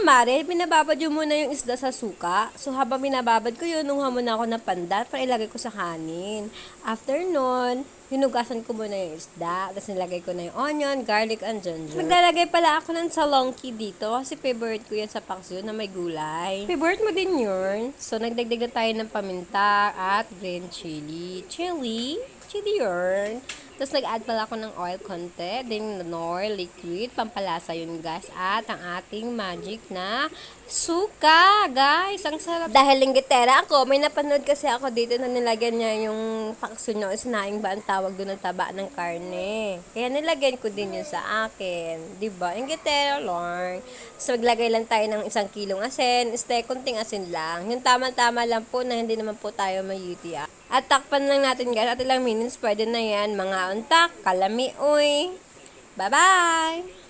mare, binababad yun muna yung isda sa suka. So, habang binababad ko yun, nungha muna ako ng pandat para ilagay ko sa kanin. After nun, hinugasan ko muna yung isda. Tapos nilagay ko na yung onion, garlic, and ginger. Maglalagay pala ako ng salongki dito kasi favorite ko yan sa paksiw na may gulay. Favorite mo din yun. So, nagdagdag na tayo ng paminta at green chili. Chili yun. Tapos nag-add pala ako ng oil konti, then nor liquid, pampalasa yun guys, at ang ating magic na suka, guys. Ang sarap. Dahil linggitera ako, may napanood kasi ako dito na nilagyan niya yung pakso nyo, sinaing ba ang tawag doon ng taba ng karne. Kaya nilagyan ko din yun sa akin. Diba? Linggitera lang. So maglagay lang tayo ng 1 kilong asin, konting asin lang. Yung tama-tama lang po na hindi naman po tayo may UTI. At takpan lang natin guys, at ilang minutes pwede na yan, mga untak, kalami, uy. Bye-bye!